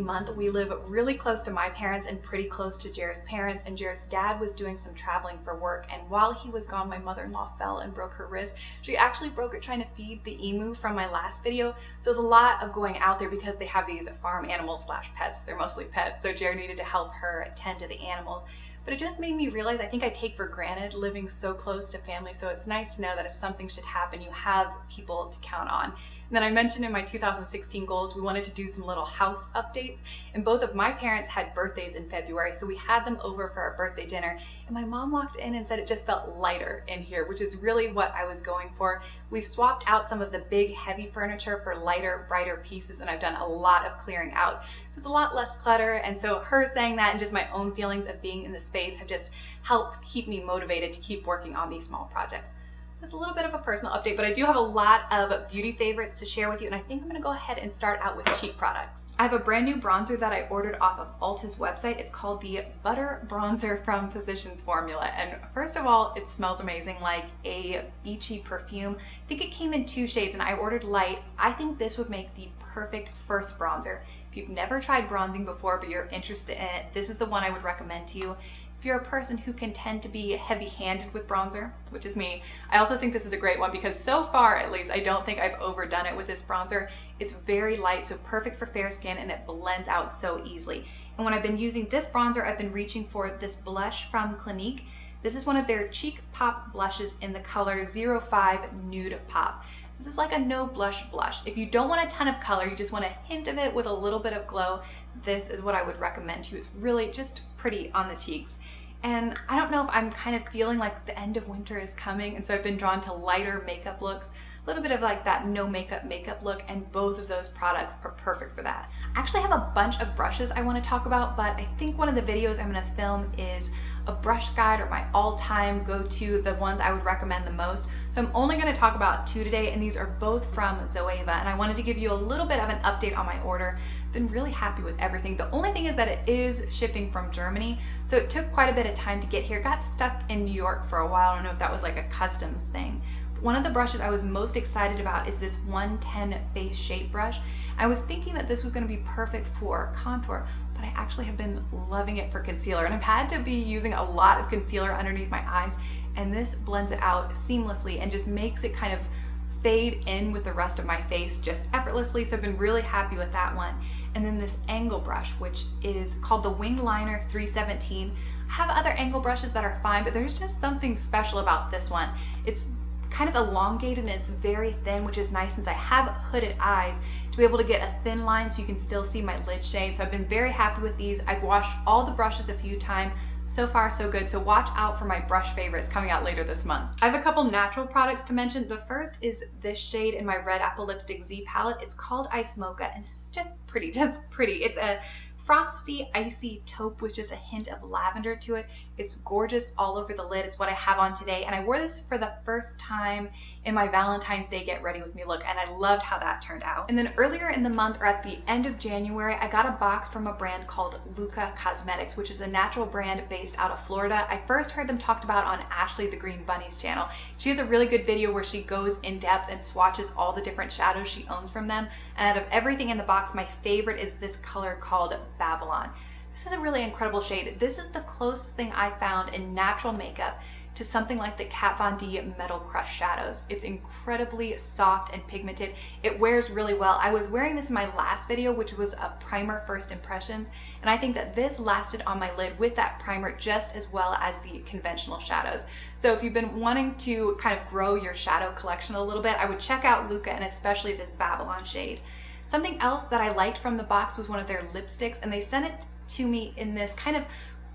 month. We live really close to my parents and pretty close to Jared's parents, and Jared's dad was doing some traveling for work, and while he was gone, my mother-in-law fell and broke her wrist. She actually broke it trying to feed the emu from my last video, so it was a lot of going out there because they have these farm animals slash pets. They're mostly pets, so Jared needed to help her tend to the animals. But it just made me realize, I think I take for granted living so close to family, so it's nice to know that if something should happen, you have people to count on. And then I mentioned in my 2016 goals, we wanted to do some little house updates, and both of my parents had birthdays in February, so we had them over for our birthday dinner, and my mom walked in and said it just felt lighter in here, which is really what I was going for. We've swapped out some of the big heavy furniture for lighter, brighter pieces, and I've done a lot of clearing out. So it's a lot less clutter, and so her saying that and just my own feelings of being in the space have just helped keep me motivated to keep working on these small projects. It's a little bit of a personal update, but I do have a lot of beauty favorites to share with you, and I think I'm gonna go ahead and start out with cheek products. I have a brand new bronzer that I ordered off of Ulta's website. It's called the Butter Bronzer from Physicians Formula, and first of all, it smells amazing, like a beachy perfume. I think it came in 2 shades, and I ordered light. I think this would make the perfect first bronzer. If you've never tried bronzing before, but you're interested in it, this is the one I would recommend to you. If you're a person who can tend to be heavy-handed with bronzer, which is me, I also think this is a great one because so far, at least, I don't think I've overdone it with this bronzer. It's very light, so perfect for fair skin, and it blends out so easily. And when I've been using this bronzer, I've been reaching for this blush from Clinique. This is one of their Cheek Pop blushes in the color 05 Nude Pop. This is like a no blush blush. If you don't want a ton of color, you just want a hint of it with a little bit of glow, this is what I would recommend to you. It's really just pretty on the cheeks. And I don't know if I'm kind of feeling like the end of winter is coming, and so I've been drawn to lighter makeup looks, a little bit of like that no makeup look, and both of those products are perfect for that. I actually have a bunch of brushes I want to talk about, but I think one of the videos I'm going to film is a brush guide or my all-time go-to, the ones I would recommend the most. So I'm only going to talk about 2 today, and these are both from Zoeva, and I wanted to give you a little bit of an update on my order. Been really happy with everything. The only thing is that it is shipping from Germany, so it took quite a bit of time to get here. Got stuck in New York for a while. I don't know if that was like a customs thing. But one of the brushes I was most excited about is this 110 Face Shape Brush. I was thinking that this was going to be perfect for contour, but I actually have been loving it for concealer, and I've had to be using a lot of concealer underneath my eyes, and this blends it out seamlessly and just makes it kind of fade in with the rest of my face just effortlessly, so I've been really happy with that one. And then this angle brush, which is called the Wing Liner 317. I have other angle brushes that are fine, but there's just something special about this one. It's kind of elongated and it's very thin, which is nice since I have hooded eyes, to be able to get a thin line so you can still see my lid shade. So I've been very happy with these. I've washed all the brushes a few times. So far, so good. So watch out for my brush favorites coming out later this month. I have a couple natural products to mention. The first is this shade in my Red Apple Lipstick Z palette. It's called Ice Mocha, and this is just pretty, It's a frosty, icy taupe with just a hint of lavender to it. It's gorgeous all over the lid. It's what I have on today, and I wore this for the first time in my Valentine's Day Get Ready With Me look, and I loved how that turned out. And then earlier in the month, or at the end of January, I got a box from a brand called Luca Cosmetics, which is a natural brand based out of Florida. I first heard them talked about on Ashley the Green Bunny's channel. She has a really good video where she goes in depth and swatches all the different shadows she owns from them. And out of everything in the box, my favorite is this color called Babylon. This is a really incredible shade. This is the closest thing I found in natural makeup to something like the Kat Von D Metal Crush shadows. It's incredibly soft and pigmented. It wears really well. I was wearing this in my last video, which was a primer first impressions, and I think that this lasted on my lid with that primer just as well as the conventional shadows. So if you've been wanting to kind of grow your shadow collection a little bit, I would check out Luca, and especially this Babylon shade. Something else that I liked from the box was one of their lipsticks, and they sent it to me in this kind of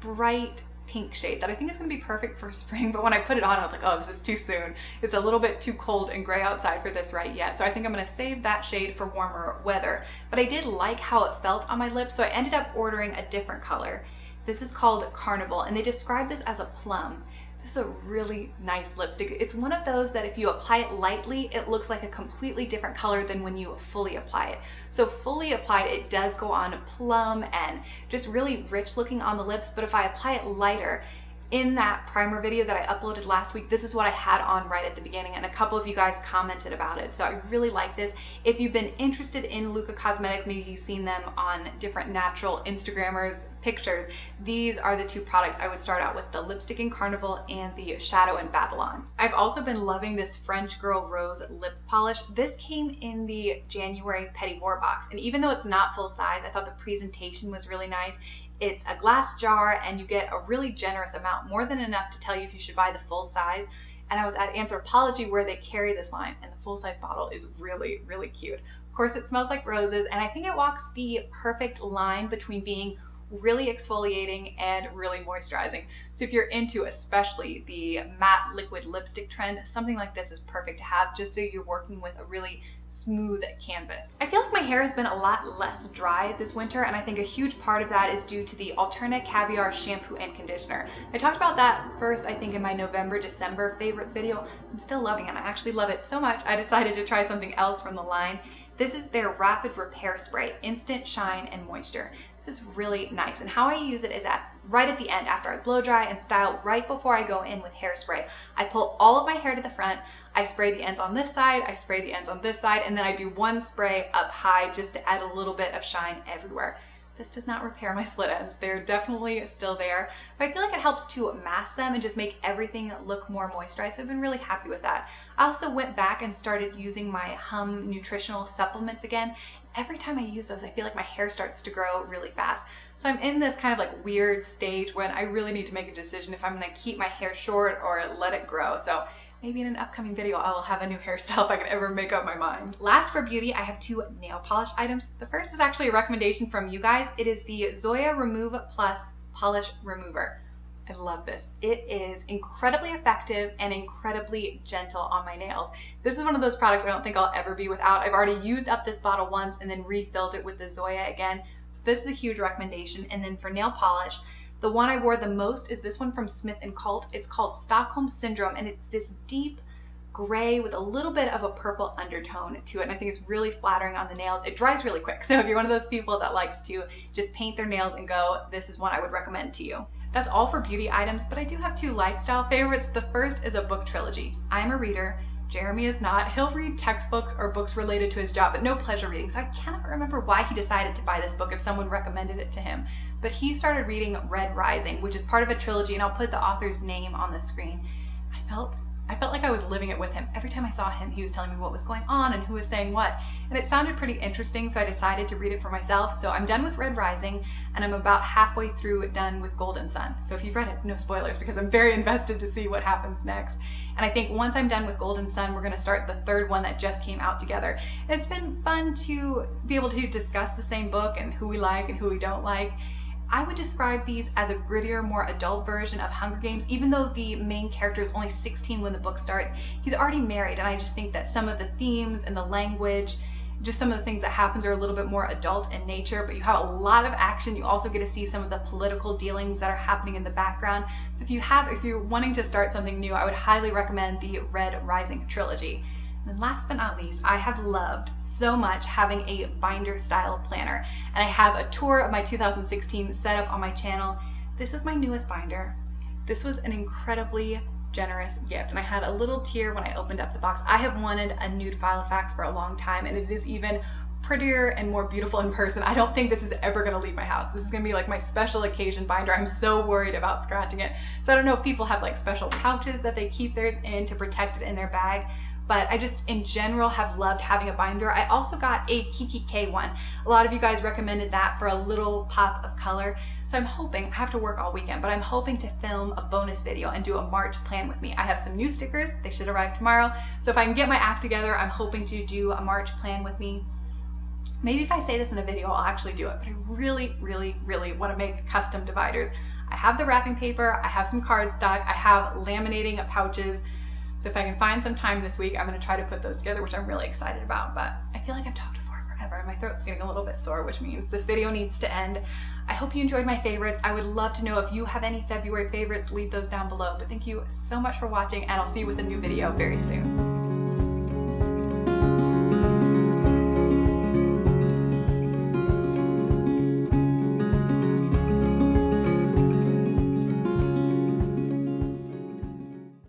bright pink shade that I think is going to be perfect for spring, but when I put it on I was like, oh, this is too soon. It's a little bit too cold and gray outside for this right yet, so I think I'm going to save that shade for warmer weather. But I did like how it felt on my lips, so I ended up ordering a different color. This is called Carnival, and they describe this as a plum. This is a really nice lipstick. It's one of those that if you apply it lightly, it looks like a completely different color than when you fully apply it. So fully applied, it does go on plum and just really rich looking on the lips, but if I apply it lighter, In that primer video that I uploaded last week, this is what I had on right at the beginning, and a couple of you guys commented about it, so I really like this. If you've been interested in Luca Cosmetics, maybe you've seen them on different natural Instagrammers pictures, these are the two products I would start out with, the Lipstick in Carnival and the Shadow in Babylon. I've also been loving this French Girl Rose lip polish. This came in the January Petit Vour box, and even though it's not full size, I thought the presentation was really nice. It's a glass jar and you get a really generous amount, more than enough to tell you if you should buy the full size. And I was at Anthropologie where they carry this line, and the full size bottle is really, really cute. Of course, it smells like roses, and I think it walks the perfect line between being really exfoliating and really moisturizing. So if you're into especially the matte liquid lipstick trend, something like this is perfect to have just so you're working with a really smooth canvas. I feel like my hair has been a lot less dry this winter, and I think a huge part of that is due to the Alterna Caviar shampoo and conditioner. I talked about that first, I think, in my November-December favorites video. I'm still loving it. I actually love it so much I decided to try something else from the line. This is their Rapid Repair Spray, Instant Shine and Moisture. This is really nice, and how I use it is right at the end after I blow dry and style, right before I go in with hairspray. I pull all of my hair to the front, I spray the ends on this side, I spray the ends on this side, and then I do one spray up high just to add a little bit of shine everywhere. This does not repair my split ends. They're definitely still there, but I feel like it helps to mask them and just make everything look more moisturized. So I've been really happy with that. I also went back and started using my Hum nutritional supplements again. Every time I use those, I feel like my hair starts to grow really fast. So I'm in this kind of like weird stage when I really need to make a decision if I'm gonna keep my hair short or let it grow. So maybe in an upcoming video, I will have a new hairstyle if I can ever make up my mind. Last for beauty, I have two nail polish items. The first is actually a recommendation from you guys. It is the Zoya Remove Plus Polish Remover. I love this. It is incredibly effective and incredibly gentle on my nails. This is one of those products I don't think I'll ever be without. I've already used up this bottle once and then refilled it with the Zoya again. So this is a huge recommendation. And then for nail polish, the one I wore the most is this one from Smith & Cult. It's called Stockholm Syndrome, and it's this deep gray with a little bit of a purple undertone to it, and I think it's really flattering on the nails. It dries really quick, so if you're one of those people that likes to just paint their nails and go, this is one I would recommend to you. That's all for beauty items, but I do have two lifestyle favorites. The first is a book trilogy. I'm a reader. Jeremy is not. He'll read textbooks or books related to his job, but no pleasure reading. So I cannot remember why he decided to buy this book if someone recommended it to him. But he started reading Red Rising, which is part of a trilogy, and I'll put the author's name on the screen. I felt like I was living it with him. Every time I saw him, he was telling me what was going on and who was saying what. And it sounded pretty interesting, so I decided to read it for myself. So I'm done with Red Rising, and I'm about halfway through done with Golden Sun. So if you've read it, no spoilers, because I'm very invested to see what happens next. And I think once I'm done with Golden Sun, we're gonna start the third one that just came out together. And it's been fun to be able to discuss the same book and who we like and who we don't like. I would describe these as a grittier, more adult version of Hunger Games. Even though the main character is only 16 when the book starts, he's already married, and I just think that some of the themes and the language, just some of the things that happens are a little bit more adult in nature, but you have a lot of action. You also get to see some of the political dealings that are happening in the background. So if you're wanting to start something new, I would highly recommend the Red Rising trilogy. And last but not least, I have loved so much having a binder style planner, and I have a tour of my 2016 set up on my channel. This is my newest binder. This was an incredibly generous gift, and I had a little tear when I opened up the box. I have wanted a nude Filofax for a long time, and it is even prettier and more beautiful in person. I don't think this is ever gonna leave my house. This is gonna be like my special occasion binder. I'm so worried about scratching it. So I don't know if people have like special pouches that they keep theirs in to protect it in their bag, but I just in general have loved having a binder. I also got a Kiki K one. A lot of you guys recommended that for a little pop of color. So I'm hoping, I have to work all weekend, but I'm hoping to film a bonus video and do a March plan with me. I have some new stickers, they should arrive tomorrow. So if I can get my act together, I'm hoping to do a March plan with me. Maybe if I say this in a video, I'll actually do it, but I really, really, really want to make custom dividers. I have the wrapping paper, I have some cardstock, I have laminating pouches. So if I can find some time this week, I'm gonna try to put those together, which I'm really excited about, but I feel like I've talked for forever and my throat's getting a little bit sore, which means this video needs to end. I hope you enjoyed my favorites. I would love to know if you have any February favorites, leave those down below. But thank you so much for watching, and I'll see you with a new video very soon.